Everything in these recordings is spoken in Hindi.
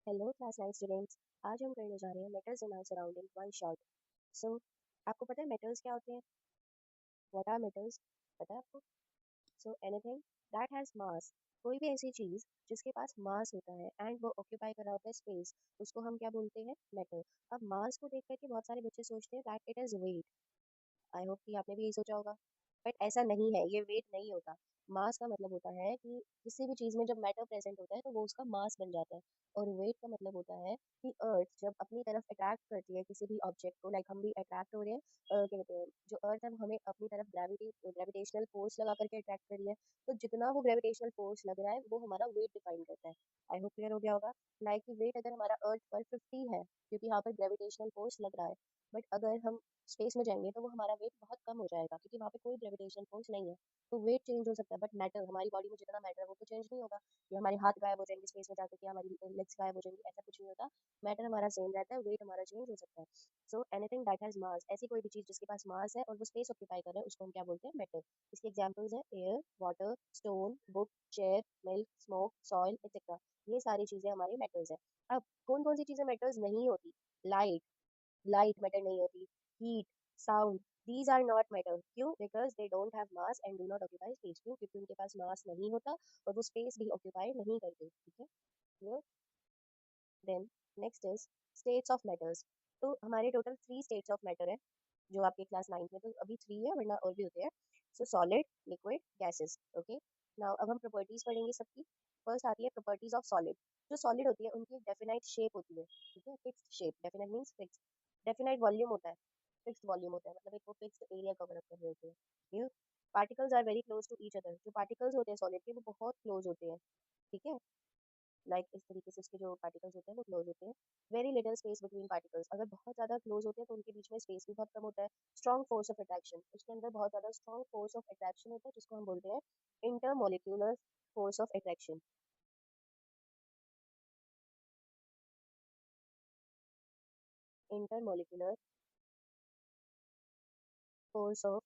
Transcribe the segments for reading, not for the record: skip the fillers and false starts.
Hello class 9 students. आज हम करने जा रहे हैं metals in our surrounding one shot. So आपको पता है मेटल्स क्या होते हैं? What are metals? पता है आपको? So anything that has mass, कोई भी ऐसी चीज जिसके पास मास होता है एंड वो ऑक्यूपाई कर रहा होता है स्पेस, उसको हम क्या बोलते हैं? मेटल। अब मास को देख करके बहुत सारे बच्चे सोचते हैं that it is weight. I hope कि आपने भी यही सोचा होगा, बट ऐसा नहीं है, ये वेट नहीं होता। मास का मतलब होता है कि किसी भी चीज़ में जब मैटर प्रेजेंट होता है तो वो उसका मास बन जाता है। और वेट का मतलब होता है कि अर्थ जब अपनी तरफ अट्रैक्ट करती है किसी भी ऑब्जेक्ट को, लाइक हम भी अट्रैक्ट हो रहे हैं, क्या कहते हैं, जो अर्थ है वो हमें अपनी तरफ ग्रेविटेशनल फोर्स लगा करके अट्रैक्ट कर रही है। तो जितना वो ग्रेविटेशनल फोर्स लग रहा है वो हमारा वेट डिफाइन करता है। आई होप क्लियर हो गया होगा। लाइक कि वेट अगर हमारा अर्थ पर 50 है क्योंकि यहाँ पर ग्रेविटेशनल फोर्स लग रहा है, बट अगर हम स्पेस में जाएंगे तो वो हमारा वेट बहुत कम हो जाएगा क्योंकि वहाँ पे कोई ग्रेविटेशन फोर्स नहीं है। तो वेट चेंज हो सकता है, बट मैटर हमारी बॉडी में जितना मैटर है वो तो चेंज नहीं होगा। ये हमारे हाथ गायब हो जाएंगे स्पेस में जाकर के, हमारी लेग्स गायब हो जाएंगी, ऐसा कुछ नहीं होता। मैटर हमारा सेम रहता है, वेट हमारा चेंज हो सकता है। सो एनीथिंग दैट हैज मास, ऐसी कोई भी चीज जिसके पास मास है और वो स्पेस ऑक्यूपाई कर रहा है उसको हम क्या बोलते हैं? मैटर। इसके एग्जांपल्स है air, water, stone, book, chair, milk, smoke, soil etcetera. ये सारी चीजें हमारी मेटल्स है। अब कौन कौन सी चीजें मेटल्स नहीं होती? लाइट, लाइट मैटर नहीं होती। Heat, sound, these are not matter. क्यों? Because they don't have mass and do not occupy space. क्यों? क्योंकि उनके पास मास नहीं होता और वो स्पेस भी ऑक्यूपाई नहीं करते। ठीक है, clear? Then next is states of matter. तो हमारे टोटल 3 स्टेट्स ऑफ मैटर है जो आपके क्लास 9 में तो अभी 3 है, वरना और भी होते हैं। सो solid, liquid, gases. Okay, now अब हम प्रॉपर्टीज पढ़ेंगे सबकी। फर्स्ट आती है प्रॉपर्टीज ऑफ सॉलिड। जो सॉलिड होती है उनकी एक डेफिनाइट शेप होती है। ठीक है, fixed shape, definite means fixed. Definite volume होता है, फिक्स्ड वॉल्यूम होता है, मतलब एक वो फिक्स्ड एरिया कवर अप कर रहे होते हैं। Clear? Particles are very close to each other. जो पार्टिकल्स होते हैं सॉलिड के वो बहुत क्लोज होते हैं। ठीक है, लाइक इस तरीके से उसके जो पार्टिकल्स होते हैं वो क्लोज होते हैं। Very little space between particles, अगर बहुत ज़्यादा क्लोज होते हैं तो उनके बीच में स्पेस भी बहुत कम होता है। स्ट्रॉन्ग फोर्स ऑफ अट्रैक्शन, उसके अंदर बहुत ज़्यादा स्ट्रॉन्ग फोर्स ऑफ अट्रैक्शन होता है जिसको हम बोलते हैं intermolecular force of attraction. Intermolecular force of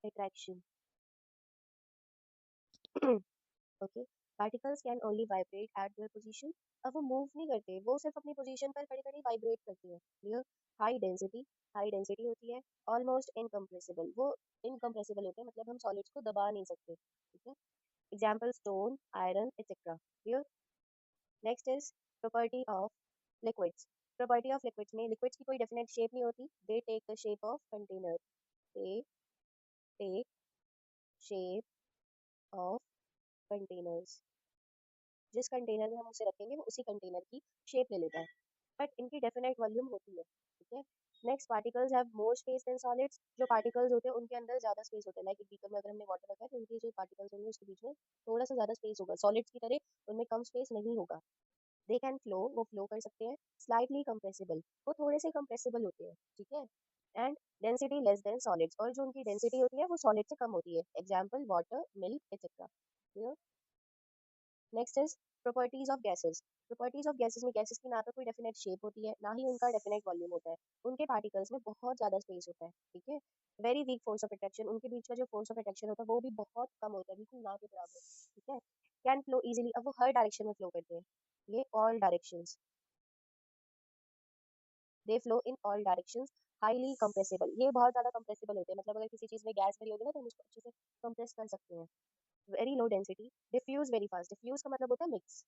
attraction. Okay, particles can only vibrate eight their position. अब वो मूव नहीं करते, वो सिर्फ अपनी पोजीशन पर खड़ी खड़ी वाइब्रेट करती है। Clear? High density, high density होती है। ऑलमोस्ट इनकम्प्रेसिबल, वो इनकम्प्रेसिबल होते हैं, मतलब हम सॉलिड्स को दबा नहीं सकते। ठीक है, example stone, iron etcetera. Clear? Next is property of liquids. Property of liquids में लिक्विड्स की कोई डेफिनेट शेप नहीं होती। They take the shape of container. They take shape of containers. जिस कंटेनर में हम उसे रखेंगे वो उसी कंटेनर की शेप ले लेता है, बट इनकी डेफिनेट वॉल्यूम होती है। ठीक है, next particles have more space than solids. जो पार्टिकल्स होते हैं उनके अंदर ज्यादा स्पेस होता है, लाइक एक बीकर में अगर हमने वाटर रखा है तो उनके जो पार्टिकल्स होंगे उसके बीच में थोड़ा सा ज्यादा स्पेस होगा, सॉलिड्स की तरह उनमें कम स्पेस नहीं होगा। दे कैन फ्लो, वो फ्लो कर सकते हैं। स्लाइटली कंप्रेसिबल, वो थोड़े से कंप्रेसिबल होते हैं। ठीक है, and density less than solids, और जो उनकी डेंसिटी होती है वो सॉलिड से कम होती है। Example water, milk etcetera. Next is properties of gases. Properties of gases में गैसेस की ना तो कोई डेफिनेट शेप होती है ना ही उनका डेफिनेट वॉल्यूम होता है। उनके पार्टिकल्स में बहुत ज्यादा स्पेस होता है। ठीक है, very weak force of attraction, उनके बीच का जो फोर्स ऑफ अट्रैक्शन होता है वो भी बहुत कम होता है, बिल्कुल ना के बराबर। ठीक है, कैन फ्लो इजीली, अब वो हर डायरेक्शन में फ्लो करते हैं। ये all directions, they flow in all directions. Highly compressible, ये बहुत ज्यादा कंप्रेसिबल होते हैं, मतलब अगर किसी चीज में गैस भरी होगी ना तो हम उसको अच्छे से कंप्रेस कर सकते हैं। Very low density, diffuse very fast. Diffuse का मतलब होता है मिक्स।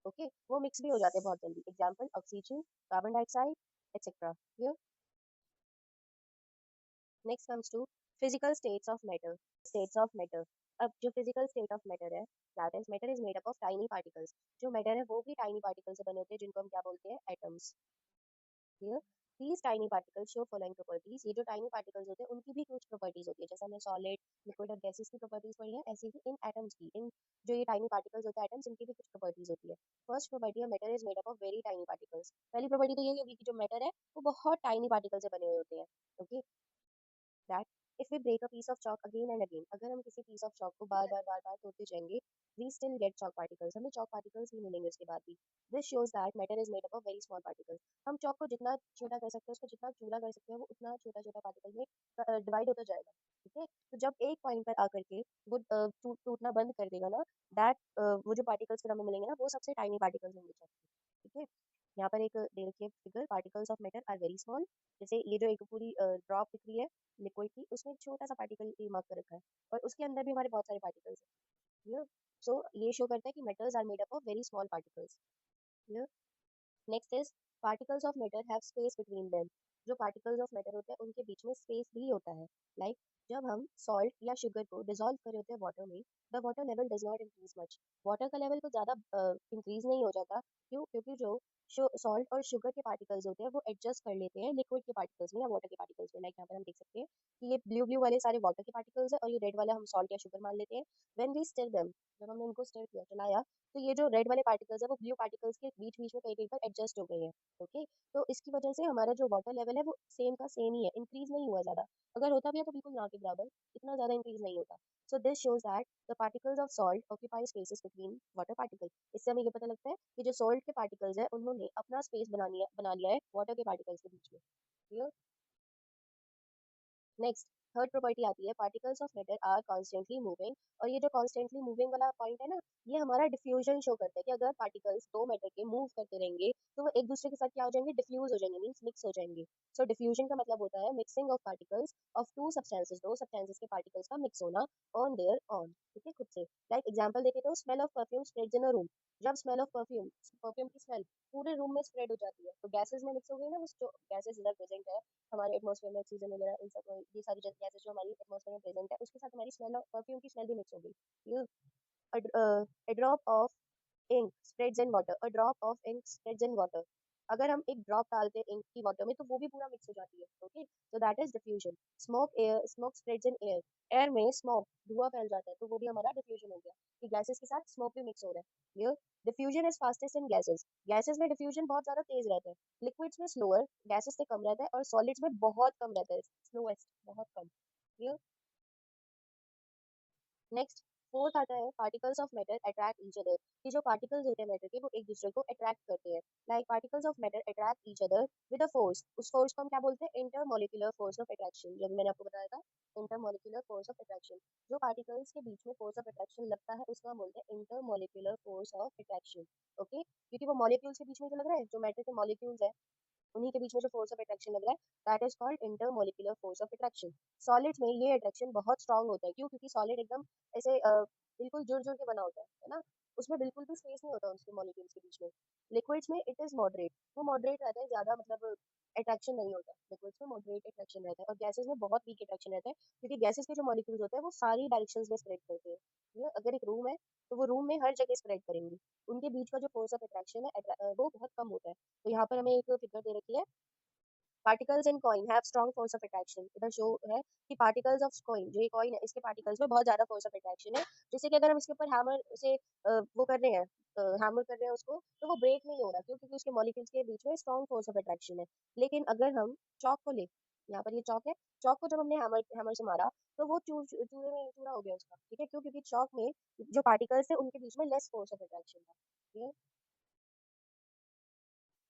ओके, वो मिक्स भी हो जाते हैं बहुत जल्दी। Example oxygen, carbon dioxide etcetera. Next comes to physical states of matter. States of matter. अब जो फिजिकल स्टेट ऑफ मैटर है, that is matter is made up of tiny particles. जो मैटर है वो भी टाइनी पार्टिकल से बने होते हैं जिनको हम क्या बोलते हैं? Atoms. Clear? these tiny particles show following properties। ये जो टाइनी पार्टिकल्स होते हैं उनकी भी कुछ प्रॉपर्टीज होती है, जैसे हमने सॉलिड, लिक्विड और गैसेस की प्रॉपर्टीज पढ़ी है, ऐसे ही इन एटम्स की, इन जो ये टाइनी पार्टिकल्स होते हैं एटम्स, इनकी भी कुछ प्रॉपर्टीज होती है। फर्स्ट प्रॉपर्टी है matter is made up of very tiny particles. पहली प्रॉपर्टी तो यही होगी कि जो मैटर है वो बहुत टाइनी पार्टिकल से बने हुए होते हैं। Okay, if we break a piece of chalk again and again, अगर हम किसी पीस ऑफ chalk को बार बार बार बार तोड़ते जाएंगे, we still get chalk particles, हमें chalk particles ही मिलेंगे उसके बाद भी। This shows that matter is made up of very small particles. हम chalk को जितना छोटा कर सकते हैं, उसको जितना चूड़ा कर सकते हैं, वो उतना छोटा छोटा पार्टिकल में डिवाइड होता जाएगा। ठीक है, तो जब एक पॉइंट पर आकर के वो टूटना बंद कर देगा ना, दैट वो जो पार्टिकल्स फिर हमें मिलेंगे ना, वो सबसे टाइनी पार्टिकल्स होंगे chalk के। ठीक है, यहाँ पर एक दे रखी है figure, particles of matter are very small. जैसे ये जो एक पूरी ड्रॉप दिख रही है लिक्विड की, उसमें एक छोटा सा पार्टिकल मार्क कर रखा है, और उसके अंदर भी हमारे बहुत सारे पार्टिकल्स हैं। सो ये शो करता है कि metals are made up of very small particles. Next is particles of matter have space between them. जो पार्टिकल्स ऑफ मैटर होते हैं उनके बीच में स्पेस भी होता है। लाइक जब हम सॉल्ट या शुगर को डिसॉल्व कर रहे होते हैं वाटर में, the water level does not increase much. Water का लेवल तो ज़्यादा इंक्रीज नहीं हो जाता। क्यों? क्योंकि जो सॉल्ट और शुगर के पार्टिकल्स होते हैं वो एडजस्ट कर लेते हैं लिक्विड के पार्टिकल्स में या वाटर के पार्टिकल्स में। लाइक यहाँ पर हम देख सकते हैं कि ये ब्लू ब्लू वाले सारे वाटर के पार्टिकल्स है, और ये रेड वाला हम सॉल्ट या शुगर मान लेते हैं। व्हेन वी स्टिर देम, जब हमने उनको स्टिर किया, चलाया, तो ये जो रेड वाले पार्टिकल्स है वो ब्लू पार्टिकल्स के बीच बीच में कहीं कहीं पर एडजस्ट हो गए हैं। ओके, तो इसकी वजह से हमारा जो वाटर लेवल है वो सेम का सेम ही है, इंक्रीज नहीं हुआ ज्यादा। अगर होता भी है तो बिल्कुल ना के बराबर, इतना ज्यादा इंक्रीज नहीं होता। So this shows that the particles of salt occupy spaces between water particle. इससे हमें ये पता लगता है कि जो सॉल्ट के पार्टिकल्स है उन्होंने अपना स्पेस बना लिया है वाटर के पार्टिकल्स के बीच में। Clear? नेक्स्ट, थर्ड प्रॉपर्टी आती है particles of matter are constantly moving. और ये जो कॉन्स्टेंटली मूविंग वाला पॉइंट है ना, ये हमारा डिफ्यूजन शो करता है कि अगर पार्टिकल्स दो मैटर के मूव करते रहेंगे तो वो एक दूसरे के साथ क्या हो जाएंगे, डिफ्यूज हो जाएंगे, मीन्स मिक्स हो जाएंगे। सो डिफ्यूजन का मतलब होता है mixing of particles of to substances, दो सब्सटेंसेस के पार्टिकल्स का मिक्स होना ऑन देयर ऑन। ठीक है, खुद से। लाइक एग्जांपल देखें तो smell of perfume spreads in a room. जब स्मेल ऑफ परफ्यूम, परफ्यूम की स्मेल पूरे रूम में स्प्रेड हो जाती है, तो गैसेस में मिक्स हो गई ना, वो जो गैसेस इधर प्रेजेंट है हमारे एटमॉस्फेयर में, ऑक्सीजन वगैरह, इन सब ये सारी गैसेस जो हमारी एटमॉस्फेयर में प्रेजेंट है, उसके साथ हमारी स्मेल, परफ्यूम की स्मेल भी मिक्स हो गई। ये a drop of ink spreads in water, a drop of ink spreads in water। अगर हम एक ड्रॉप डालते हैं इंक की वाटर में तो वो भी पूरा मिक्स हो जाती है। Okay, so that is diffusion. Smoke spreads in air, air में स्मोक धुआं फैल जाता है, तो वो भी हमारा डिफ्यूजन हो गया कि गैसेस के साथ स्मोक भी मिक्स हो रहा है। Clear? Diffusion is fastest in gases. Gases में डिफ्यूजन बहुत ज्यादा तेज रहता है, लिक्विड्स में स्लोअर, गैसेस से कम रहता है, और सॉलिड्स में बहुत कम रहता है, स्लोएस्ट, बहुत कम। क्लियर? नेक्स्ट, फोर्थ आता है particles of matter attract each other. कि जो पार्टिकल्स होते हैं मैटर के वो एक दूसरे को अट्रैक्ट करते हैं। Like particles of matter attract each other with a force. उस फोर्स को हम क्या बोलते हैं, इंटरमोलिकुलर फोर्स ऑफ अट्रैक्शन, जो मैंने आपको बताया था, इंटरमोलिकुलर फोर्स ऑफ अट्रैक्शन। जो पार्टिकल्स के बीच में फोर्स ऑफ अट्रैक्शन लगता है उसको हम बोलते हैं intermolecular force of attraction. Okay, क्योंकि वो मॉलिक्यूल्स के बीच में जो लग रहा है, जो मैटर के मॉलिक्यूल्स है उन्हीं के बीच में जो फोर्स ऑफ अट्रैक्शन लग रहा है, that is called intermolecular force of attraction. Solids में ये अट्रैक्शन बहुत स्ट्रांग होता है। क्यों? क्योंकि सॉलिड एकदम ऐसे बिल्कुल जुड़ जुड़ के बना होता है ना, उसमें बिल्कुल भी स्पेस नहीं होता उसके मॉलिक्यूल्स के बीच में। लिक्विड्स में इट इज मॉडरेट, वो मॉडरेट रहता है, ज्यादा मतलब अट्रैक्शन नहीं होता। लिक्विड्स में मॉडरेट अट्रैक्शन रहता है, और गैसेस में बहुत वीक अट्रैक्शन रहता है, क्योंकि गैसेस के जो मॉलिक्यूल्स होते हैं वो सारी डायरेक्शंस में स्प्रेड करते हैं। अगर एक रूम है तो वो रूम में हर जगह स्प्रेड करेंगे, उनके बीच का जो फोर्स ऑफ अट्रैक्शन है वो बहुत कम होता है। तो यहाँ पर हमें एक फिगर दे रखी है, particles in coin have strong force of attraction. इधर शो है कि पार्टिकल्स ऑफ कॉइन, जो ये कॉइन है इसके पार्टिकल्स में बहुत ज्यादा फोर्स ऑफ अट्रैक्शन है। जैसे कि अगर हम इसके ऊपर हैमर से वो कर रहे हैं, हैमर कर रहे हैं उसको, तो वो ब्रेक नहीं हो रहा। क्यों? क्योंकि उसके मॉलिक्यूल्स के बीच में स्ट्रॉन्ग फोर्स ऑफ अट्रैक्शन है। लेकिन अगर हम चौक को ले, यहाँ पर ये चौक है, चौक को जब हमने हैमर हैमर से मारा तो वो चूरे में चूरा हो गया उसका। ठीक है, क्यों? क्योंकि चौक में जो पार्टिकल्स थे उनके बीच में लेस फोर्स ऑफ अट्रैक्शन था। ठीक है,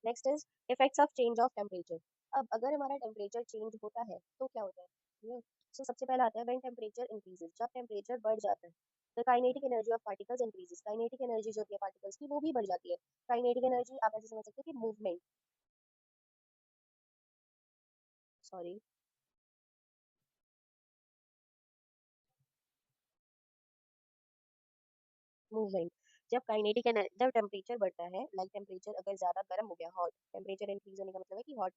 next is effects of change of temperature. अब अगर हमारा टेम्परेचर चेंज होता है तो क्या होता है? सो सबसे पहला आता है व्हेन टेम्परेचर इंक्रीजेस, जब टेम्परेचर बढ़ जाता है। The kinetic energy of particles increases, kinetic energy जो होती है पार्टिकल्स की वो भी बढ़ जाती है। काइनेटिक एनर्जी आप ऐसे समझ सकते हो कि मूवमेंट, सॉरी, मूवमेंट। जब टेम्परेचर बढ़ता है, लाइक टेम्परेचर अगर ज्यादा गर्म हो गया, हॉट, टेम्परेचर इंक्रीज होने का मतलब है कि हॉट,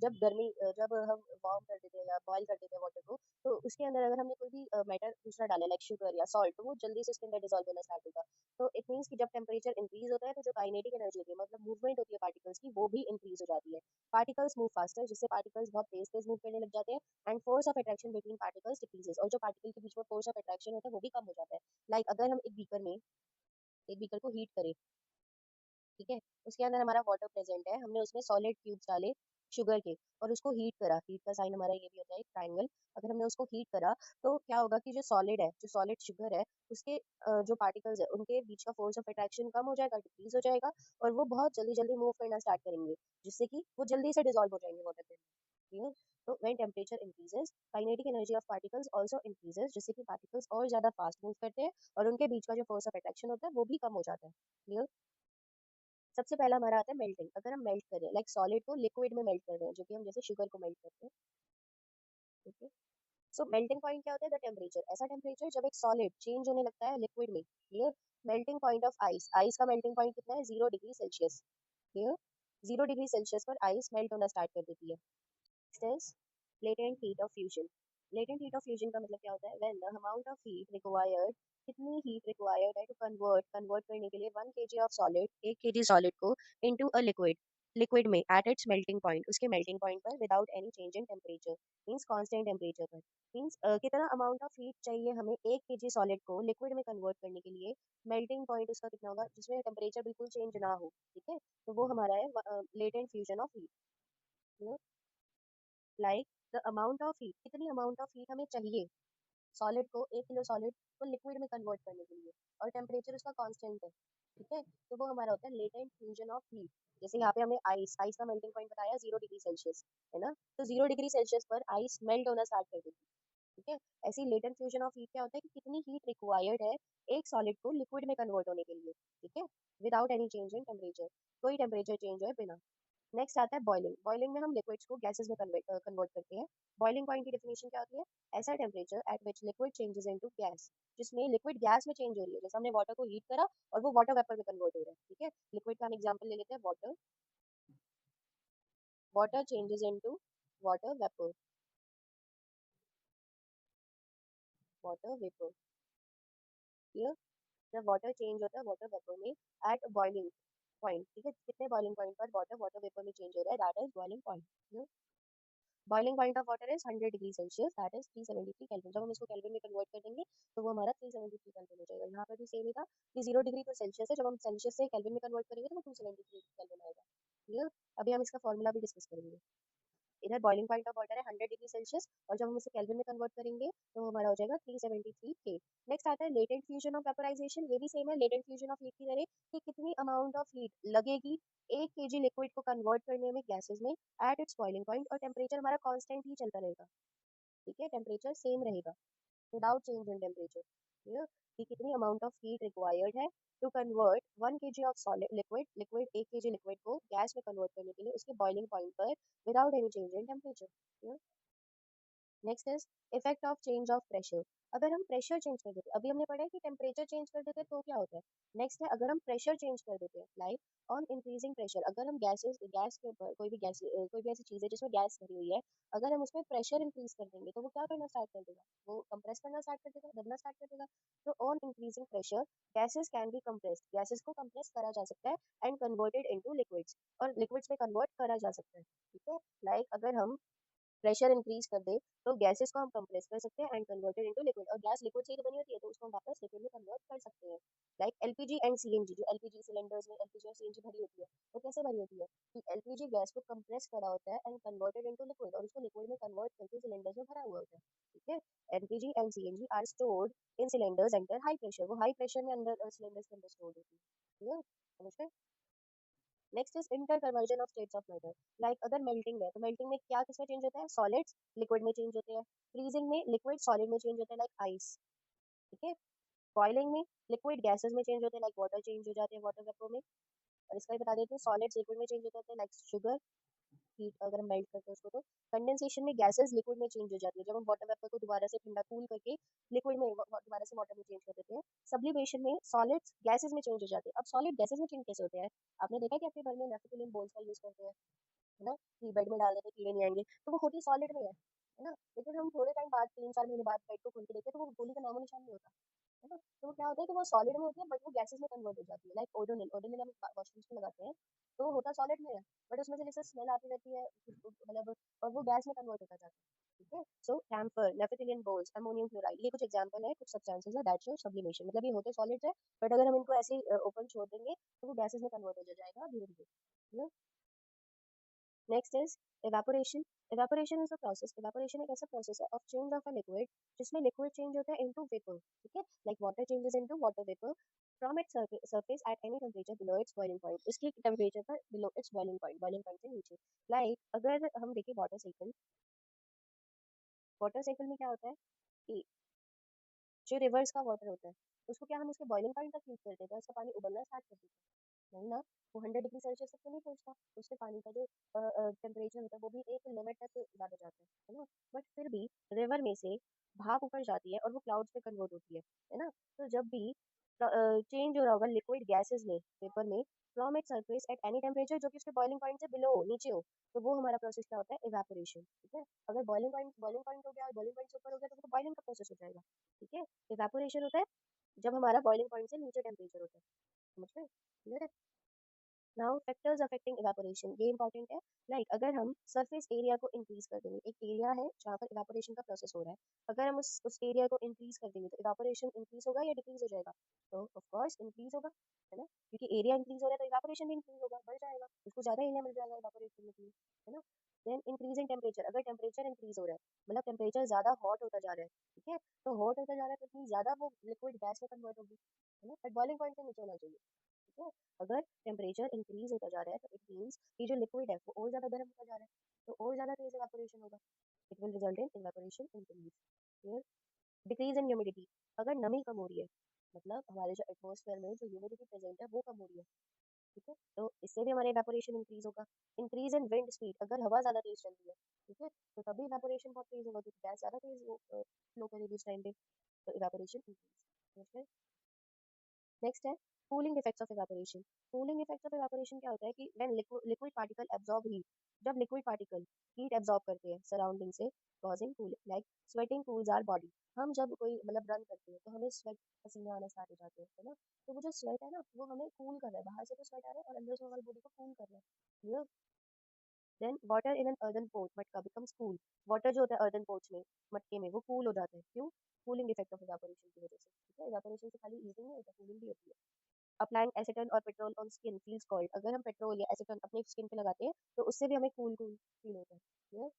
जब हम वार्म कर देते हैं या बॉईल कर देते हैं वाटर को, तो उसके अंदर अगर हमने कोई भी मैटर दूसरा डाला, लाइक शुगर या सॉल्ट, तो वो जल्दी से उसके अंदर डिसॉल्व होना स्टार्ट होगा। तो इट मीन्स कि जब टेम्परेचर इंक्रीज होता है तो जो काइनेटिक एनर्जी होती है, मतलब मूवमेंट होती है पार्टिकल्स की, वो भी इंक्रीज हो जाती है। पार्टिकल्स मूव फास्टर, जिससे पार्टिकल्स बहुत तेज तेज मूव करने लग जाते हैं। And force of attraction between particles decreases, और जो पार्टिकल के बीच में फोर्स ऑफ अट्रैक्शन होता है वो भी कम हो जाता है। लाइक अगर हम एक बीकर को हीट करें, ठीक है, उसके अंदर हमारा वाटर प्रेजेंट है, हमने उसमें सॉलिड क्यूब्स डाले, शुगर के, और उसको हीट करा, हीट का साइन हमारा ये भी होता है ट्रायंगल। अगर हमने उसको हीट करा तो क्या होगा कि जो सॉलिड है, जो सॉलिड शुगर है, उसके जो पार्टिकल्स है उनके बीच का फोर्स ऑफ अट्रैक्शन कम हो जाएगा, डिक्रीज हो जाएगा, और वो बहुत जल्दी जल्दी मूव करना स्टार्ट करेंगे, जिससे कि वो जल्दी से डिसॉल्व हो जाएंगे वाटर में। क्लियर? तो when temperature increases, kinetic energy of particles also increases, जिससे कि पार्टिकल्स और ज्यादा फास्ट मूव करते हैं, और उनके बीच का जो फोर्स ऑफ अट्रैक्शन होता है वो भी कम हो जाता है। क्लियर? सबसे पहला हमारा आता है मेल्टिंग। अगर हम मेल्ट कर रहे हैं, लाइक सॉलिड को लिक्विड में मेल्ट कर रहे हैं, जो कि हम जैसे शुगर को मेल्ट करते हैं। ओके, सो मेल्टिंग पॉइंट क्या होता है? द टेम्परेचर, ऐसा टेम्परेचर जब एक सॉलिड चेंज होने लगता है लिक्विड में। Clear? Melting point of ice, ice का मेल्टिंग पॉइंट कितना है? 0 degree Celsius. Clear? 0 degree Celsius पर आइस मेल्ट होना स्टार्ट कर देती है। Next is latent heat of fusion. Latent heat of fusion का मतलब क्या होता है? When the amount of heat required, कितनी हीट रिक्वायर्ड है टू कन्वर्ट करने के लिए 1 kg of solid, 1 kg solid को इनटू अ लिक्विड, लिक्विड में एट इट्स मेल्टिंग पॉइंट, उसके मेल्टिंग पॉइंट पर without any change in temperature, means constant temperature पर। मींस कितना अमाउंट ऑफ हीट चाहिए हमें 1 kg सॉलिड को लिक्विड में कन्वर्ट करने के लिए, मेल्टिंग पॉइंट उसका कितना होगा जिसमें टेम्परेचर बिल्कुल चेंज ना हो। ठीक है, तो वो हमारा है latent fusion of heat. Like the amount of heat, कितनी अमाउंट ऑफ हीट हमें चाहिए सॉलिड को, 1 किलो सॉलिड को लिक्विड में कन्वर्ट करने के लिए, और टेम्परेचर उसका कांस्टेंट है। ठीक है, तो वो हमारा होता है लेटेंट फ्यूजन ऑफ हीट। जैसे यहाँ पे हमने आइस, आइस का मेल्टिंग पॉइंट बताया 0 डिग्री सेल्सियस, है ना? तो 0 डिग्री सेल्सियस पर आइस मेल्ट होना स्टार्ट कर देगी। ठीक है, ऐसी लेटेंट फ्यूजन ऑफ हीट क्या होता है कि कितनी हीट रिक्वायर्ड है एक सॉलिड को लिक्विड में कन्वर्ट होने के लिए। ठीक है, without any change in temperature, कोई टेम्परेचर चेंज हुए बिना। नेक्स्ट आता है बॉइलिंग। बॉइलिंग में हम लिक्विड्स को गैसेस में कन्वर्ट करते हैं। बॉइलिंग पॉइंट की डेफिनेशन क्या होती है? ऐसा temperature at which liquid changes into gas, जिसमें लिक्विड गैस में चेंज हो रही है। जैसे हमने वाटर को हीट करा और वो वाटर वेपर में कन्वर्ट हो रहा है। ठीक है, लिक्विड का हम एग्जांपल ले लेते हैं, water. Water changes into water vapour, water vapour. Clear? जब वाटर चेंज होता है वाटर वेपर में एट बॉइलिंग पॉइंट, ठीक है, कितने बॉइलिंग पॉइंट पर वाटर वाटर वेपर में चेंज हो रहा है, that is boiling point. Boiling point of water is 100 degree Celsius, that is 373 kelvin. जब हम इसको केल्विन में कन्वर्ट कर देंगे तो वो हमारा 373 केल्विन हो जाएगा। यहाँ पर भी सेम ही था कि 0 डिग्री तो सेल्सियस है, जब हम सेल्सियस से केल्विन में कन्वर्ट करेंगे तो वो 273 केल्विन आएगा। क्लियर? अभी हम इसका फॉर्मूला भी डिस्कस करेंगे। इधर बॉइलिंग पॉइंट ऑफ वाटर है 100 डिग्री सेल्सियस, और जब हम इसे केल्विन में कन्वर्ट करेंगे तो वो हमारा हो जाएगा 373 के। नेक्स्ट आता है लेटेंट फ्यूजन ऑफ वेपोराइजेशन। ये भी सेम है लेटेंट फ्यूजन ऑफ हीट की तरह, कि कितनी अमाउंट ऑफ हीट लगेगी 1 kg लिक्विड को कन्वर्ट करने में गैसेस में एट इट्स बॉइलिंग पॉइंट, और टेम्परेचर हमारा कांस्टेंट ही चलता रहेगा। ठीक है, टेम्परेचर सेम रहेगा without change in temperature. Clear? कि कितनी अमाउंट ऑफ हीट रिक्वायर्ड है to convert 1 kg of solid liquid, liquid 1 kg liquid को गैस में कन्वर्ट करने के लिए उसके बॉइलिंग पॉइंट पर without any change in temperature. Next is effect of change of pressure. अगर हम प्रेशर चेंज कर देते हैं, अभी हमने पढ़ा है कि टेम्परेचर चेंज कर देते हैं तो क्या होता है। नेक्स्ट है अगर हम प्रेशर चेंज कर देते हैं, लाइक ऑन इंक्रीजिंग प्रेशर, अगर हम गैस के ऊपर कोई भी ऐसी चीज है जिसमें गैस भरी हुई है, अगर हम उसमें प्रेशर इंक्रीज कर देंगे तो वो क्या करना स्टार्ट कर देगा, वो कंप्रेस करना स्टार्ट कर देगा, दबना स्टार्ट कर देगा। तो on increasing pressure gases can be compressed, gases को कंप्रेस करा जा सकता है एंड कन्वर्टेड इनटू लिक्विड्स, और लिक्विड्स में कन्वर्ट करा जा सकता है। ठीक है, लाइक अगर हम प्रेशर इंक्रीज कर दे तो गैसेस को हम कंप्रेस कर सकते हैं एंड कन्वर्टेड इनटू लिक्विड, और गैस लिक्विड से ही तो बनी होती है तो उसको हम वापस लिक्विड में कन्वर्ट कर सकते हैं। लाइक एलपीजी एंड सीएनजी, जो एलपीजी सिलेंडर्स में एलपीजी और सीएनजी भरी होती है, वो कैसे भरी होती है कि एलपीजी गैस को कंप्रेस करा होता है एंड कन्वर्टेड इनटू लिक्विड, और उसको लिक्विड में कन्वर्ट करके सिलेंडर्स में भरा हुआ होता है। ठीक है, LPG and CNG are stored in cylinders under high pressure, वो हाई प्रेशर में अंदर सिलेंडर्स के अंदर स्टोर्ड होती है। क्लियर? समझ? Next is inter conversion of states of matter. Like अगर मेल्टिंग है तो मेल्टिंग में क्या किसमें चेंज होता है, सॉलिड्स लिक्विड में चेंज होते हैं। फ्रीजिंग में लिक्विड सॉलिड में चेंज होता है, लाइक आइस। ठीक है, बॉइलिंग में लिक्विड गैसेस में चेंज होते हैं, लाइक वाटर चेंज हो जाते हैं वाटर वेपर में। और इसका भी बता देते हैं सॉलिड्स लिक्विड में चेंज होते हैं, लाइक शुगर, हीट अगर हम मेल्ट करते हैं उसको। तो कंडेंसेशन में गैसेस लिक्विड में चेंज हो जाती है, जब हम वाटर वेपर को दोबारा से ठंडा कूल करके लिक्विड में दोबारा से वाटर में चेंज कर देते हैं। सब्लिमेशन में सॉलिड्स गैसेस में चेंज हो जाते हैं। अब सॉलिड गैसेस में चेंज कैसे होते हैं? आपने देखा कि अपने घर में नेफ्थलीन बोल्स का यूज करते हैं, है ना, कि बेड में डाल देते कीड़े नहीं आएंगे, तो वो होती सॉलिड में है ना। लेकिन हम थोड़े टाइम बाद 3-4 महीने बाद बेड को खोल के देखते हैं तो वो गोली का नामो निशान नहीं होता, है ना। तो वो क्या होता है कि वो सॉलिड में होती है बट वो गैसेस में कन्वर्ट हो जाती है, लाइक ओडोनिल, ओडोनिल हम वॉशरूम्स में लगाते हैं तो वो होता सॉलिड में है, बट उसमें से जैसे स्मेल आती रहती है मतलब, और वो गैस में कन्वर्ट होता जाता है। ठीक है, सो कैम्फर, नेफेथिलिन बोल्स, अमोनियम क्लोराइड, ये कुछ एग्जांपल है, कुछ सब्सटेंसेस है दैट शो सब्लिमेशन, मतलब ये होते सॉलिड्स है, बट अगर हम इनको ऐसे ही ओपन छोड़ देंगे तो वो गैसेस में कन्वर्ट हो जाएगा धीरे धीरे। Next is evaporation. Evaporation is a process. Evaporation एक ऐसा process है of change of a liquid जिसमें liquid change होता है into vapor. ठीक है, like water changes into water vapor from its surface at any temperature below its boiling point. उसकी temperature पर below its boiling point से नीचे. Like अगर हम देखें वाटर साइकिल में क्या होता है कि जो रिवर्स का वाटर होता है उसको क्या हम उसके बॉइलिंग पॉइंट तक हीट करते हैं, उसका पानी उबलना स्टार्ट कर देते हैं, नहीं ना, वो 100 डिग्री सेल्सियस तक तो नहीं पहुंचता, उससे पानी का जो टेम्परेचर होता है वो भी एक लिमिट तक ज़्यादा जाता है ना, बट फिर भी रिवर में से भाप ऊपर जाती है और वो क्लाउड्स में कन्वर्ट होती है ना, तो जब भी चेंज हो रहा होगा लिक्विड गैसेस में पेपर में from it surface at any temperature जो कि उसके बॉइलिंग पॉइंट से बिलो नीचे हो, तो वो हमारा प्रोसेस क्या होता है, इवेपोरेशन। ठीक है, अगर बॉइलिंग पॉइंट हो गया और बॉइलिंग पॉइंट से ऊपर हो गया तो बॉइलिंग का प्रोसेस हो जाएगा। ठीक है, इवेपोरेशन होता है जब हमारा बॉइलिंग पॉइंट से नीचे टेम्परेचर होता है, समझ गए, क्लियर है। नाउ फैक्टर्स अफेक्टिंग इवेपोरेशन, ये इंपॉर्टेंट है। लाइक अगर हम सरफेस एरिया को इंक्रीज कर देंगे, एक एरिया है जहाँ पर इवेपोरेशन का प्रोसेस हो रहा है, अगर हम उस एरिया को इंक्रीज कर देंगे तो इवेपोरेशन इंक्रीज होगा या डिक्रीज हो जाएगा, तो ऑफ कोर्स इंक्रीज होगा, है ना, क्योंकि एरिया इंक्रीज हो रहा है तो इवेपोरेशन भी इंक्रीज होगा, बढ़ जाएगा, उसको ज्यादा एरिया मिल जाएगा इवेपोरेट करने के लिए, है ना। देन इंक्रीजिंग टेम्परेचर, अगर टेम्परेचर इंक्रीज हो रहा है मतलब टेम्परेचर ज्यादा हॉट होता जा रहा है, ठीक है, तो हॉट होता जा रहा है तो इतनी ज्यादा वो लिक्विड गैस में कन्वर्ट होगी, है ना, बट बॉइलिंग पॉइंट से नीचे होना चाहिए। ठीक है, अगर टेम्परेचर इंक्रीज होता जा रहा है तो इट मीन्स कि जो लिक्विड है वो और ज्यादा गर्म होता जा रहा है, तो और ज्यादा तेज इवेपोरेशन होगा, it will result in evaporation increase. Clear. Decrease in humidity, अगर नमी कम हो रही है मतलब हमारे जो एटमॉस्फेयर में जो ह्यूमिडिटी प्रेजेंट है वो कम हो रही है, ठीक है, तो इससे भी हमारे इवेपोरेशन इंक्रीज होगा। इंक्रीज इन विंड स्पीड, अगर हवा ज्यादा तेज चल रही है, ठीक है, तो तभी इवेपोरेशन बहुत तेज होगा क्योंकि गैस ज्यादा तेज फ्लो करेगी उस टाइम पे, तो इवेपोरेशन इंक्रीज। नेक्स्ट है cooling effects of evaporation. Cooling effects of evaporation क्या होता है कि when liquid particle absorb heat, जब लिक्विड पार्टिकल हीट एब्जॉर्ब करते हैं सराउंडिंग से, causing cooling, like sweating cools our body, हम जब कोई मतलब रन करते हैं तो हमें स्वेट पसीने आना स्टार्ट हो जाते हैं, है ना, तो वो जो स्वेट है ना वो हमें कूल कर रहा है, बाहर से तो स्वेट आ रहा है और अंदर से हमारी बॉडी को कूल कर रहा है। Then water in an earthen pot मटका बिकम्स कूल, वाटर जो होता है अर्दन पोट्स में मटके में वो कूल हो जाता है, क्यों, कूलिंग इफेक्ट ऑफ इवेपोरेशन की वजह से। ठीक है, इवेपोरेशन से खाली हीटिंग नहीं होता, कूलिंग भी होती है। अप्लाइंग एसीटन और petrol on skin feels called, अगर हम पेट्रोल या एसीटन अपने स्किन पे लगाते हैं तो उससे भी हमें कूल कूल फील होता है। क्लियर।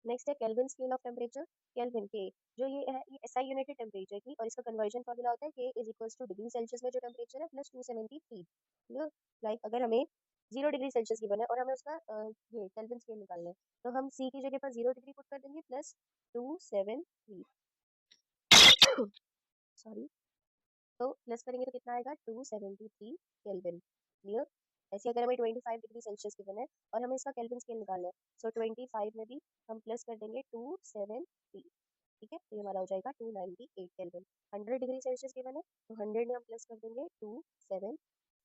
नेक्स्ट है kelvin scale of temperature. Kelvin के जो ये है ये एसआई यूनिट है टेम्परेचर की और इसका कन्वर्जन फॉर्मूला होता है के is equals two degree Celsius में जो टेम्परेचर है प्लस 273। क्लियर। लाइक अगर हमें 0 डिग्री सेल्सियस गिवन है और हमें उसका ये केल्विन स्केल निकालना है तो हम सी की जगह पर 0 डिग्री पुट कर देंगे प्लस 273, सॉरी, तो प्लस करेंगे तो कितना आएगा 273 केल्विन। क्लियर। ऐसे अगर हमें 25 डिग्री सेल्सियस गिवन है और हमें इसका केल्विन स्केल निकालना है, सो 25 में भी हम प्लस कर देंगे 273, ठीक है, तो ये हमारा हो जाएगा 298 केल्विन। 100 डिग्री सेल्सियस गिवन है तो 100 में हम प्लस कर देंगे 273,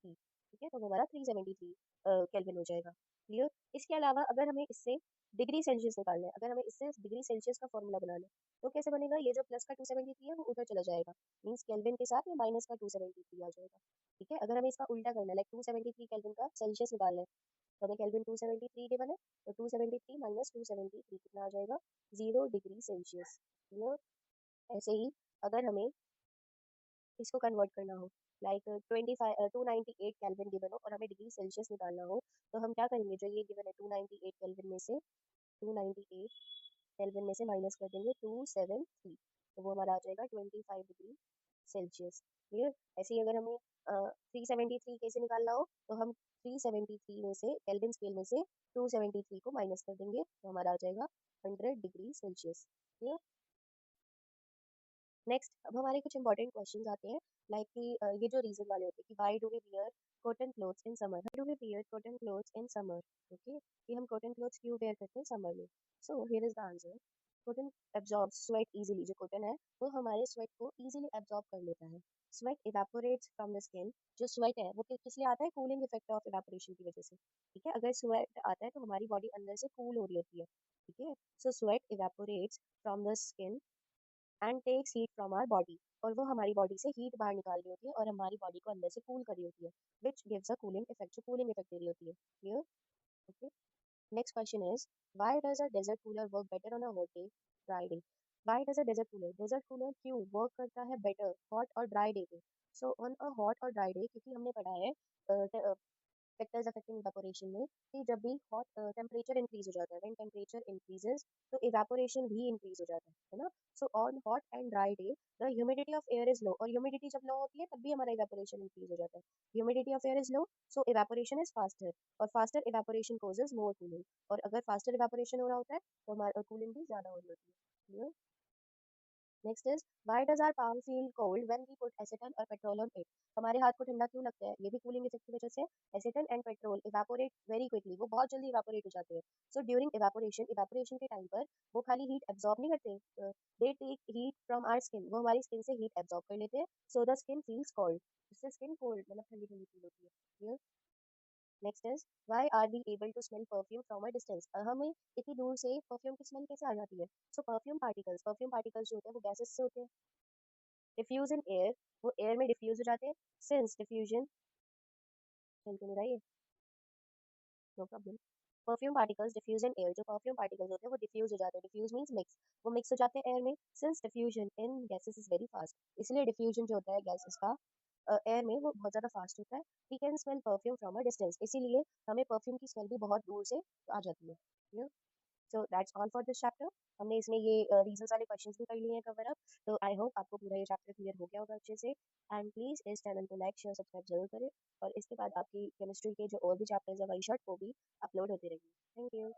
ठीक है, तो वो हमारा 373 केल्विन हो जाएगा। क्लियर। इसके अलावा अगर हमें इससे डिग्री सेल्सियस निकालना है, अगर हमें इससे डिग्री सेल्सियस का फॉर्मूला बनाना है तो कैसे बनेगा, ये जो प्लस का 273 है वो उधर चला जाएगा, मीन्स केल्विन के साथ में माइनस का 273 आ जाएगा। ठीक है, अगर हमें इसका उल्टा करना है लाइक 273 केल्विन का सेल्सियस निकालना है तो हमें केल्विन 273 गिवन है तो 273 माइनस 273 कितना आ जाएगा 0 डिग्री सेल्सियस। ऐसे ही अगर हमें इसको कन्वर्ट करना हो लाइक 298 केल्विन गिवन हो और हमें डिग्री सेल्सियस निकालना हो तो हम क्या करेंगे, जो ये गिवन है 298 केल्विन में से 298 केल्विन में से माइनस कर देंगे 273, तो वो हमारा आ जाएगा 25 डिग्री सेल्सियस। क्लियर। ऐसे ही अगर हमें 373 कैसे निकालना हो तो हम 373 में से केल्विन स्केल में से 273 को माइनस कर देंगे तो हमारा आ जाएगा 100 डिग्री सेल्सियस। क्लियर। नेक्स्ट अब हमारे कुछ इंपॉर्टेंट क्वेश्चंस आते हैं लाइक कि ये जो रीजन वाले होते हैं कि why do we wear cotton clothes in summer, why do we wear cotton clothes in summer, okay, कि हम कॉटन क्लोथ्स क्यों वेयर करते हैं समर में। So here is the answer. Cotton absorbs sweat easily, जो कॉटन है वो हमारे स्वेट को इजीली एब्जॉर्ब कर लेता है। Sweat evaporates from the skin, जो स्वेट है वो किस लिए आता है, कूलिंग इफेक्ट ऑफ इवेपोरेशन की वजह से। ठीक है, अगर स्वेट आता है तो हमारी बॉडी अंदर से कूल हो रही होती है। ठीक है, so sweat evaporates from the skin and takes heat from our body, और वो हमारी बॉडी से हीट बाहर निकाल रही होती है और हमारी बॉडी को अंदर से कूल कर रही होती है, which gives a cooling effect, जो कूलिंग इफेक्ट दे रही होती है। Clear. Okay. Next question is why does a desert cooler work better on a hot day, dry day. Why does a desert cooler क्यों वर्क करता है बेटर हॉट और ड्राई डे पे। सो ऑन अ हॉट और ड्राई डे, क्योंकि हमने पढ़ा है फैक्टर्स अफेक्टिंग इवेपोरेशन में कि जब भी हॉट टेम्परेचर इंक्रीज हो जाता है, व्हेन टेम्परेचर इंक्रीजेस तो इवेपोरेशन भी इंक्रीज हो जाता है ना। So on hot and dry day the humidity of air is लो, और ह्यूमिडिटी जब लो होती है तब भी हमारा इवेपोरेशन इंक्रीज हो जाता है। Humidity of air is low, so evaporation is faster, और faster evaporation causes more cooling, और अगर फास्टर इवेपोरेशन हो रहा होता है तो हमारा कूलिंग भी ज्यादा हो रही होती है। Clear? Next is why does our palm feel cold when we put acetone और पेट्रोल ऑन इट। हमारे हाथ को ठंडा क्यों लगता है, ये भी कूलिंग इफेक्ट की वजह से। Acetone and petrol evaporate very quickly, वो बहुत जल्दी इवेपोरेट हो जाते हैं। सो ड्यूरिंग इवेपोरेशन, इवेपोरेशन के टाइम पर वो खाली हीट एब्जॉर्ब नहीं करते, they take heat from our skin, वो हमारी स्किन से हीट एब्जॉर्ब कर लेते हैं। So the skin feels cold, इससे स्किन कोल्ड मतलब ठंडी ठंडी फील होती है। Clear? Next is why are we able to smell perfume from a distance, हमें इतनी दूर से परफ्यूम की स्मेल कैसे आ जाती है। सो परफ्यूम पार्टिकल्स जो होते हैं वो गैसेस से होते हैं। डिफ्यूज इन एयर, वो एयर में डिफ्यूज हो जाते हैं। सिंस डिफ्यूजन, सुन तो नहीं रही है, no problem. Perfume particles diffuse in air, जो परफ्यूम पार्टिकल्स होते हैं वो डिफ्यूज हो जाते हैं। डिफ्यूज मींस मिक्स, वो मिक्स हो जाते हैं एयर में। Since diffusion in gases is very fast, इसलिए डिफ्यूजन जो होता है गैसेस का एयर में वो बहुत ज़्यादा फास्ट होता है। We can smell perfume from a distance, इसीलिए हमें परफ्यूम की स्मेल भी बहुत दूर से आ जाती है। So that's all for this chapter. हमने इसमें ये रीजंस वाले क्वेश्चंस भी कर लिए हैं कवर अप। तो आई होप आपको पूरा ये चैप्टर क्लियर हो गया होगा अच्छे से। एंड प्लीज इस चैनल को लाइक शेयर सब्सक्राइब जरूर करें, और इसके बाद आपकी केमिस्ट्री के जो और भी चैप्टर्स है वही शॉर्ट वो भी अपलोड होते रहेंगे। Thank you.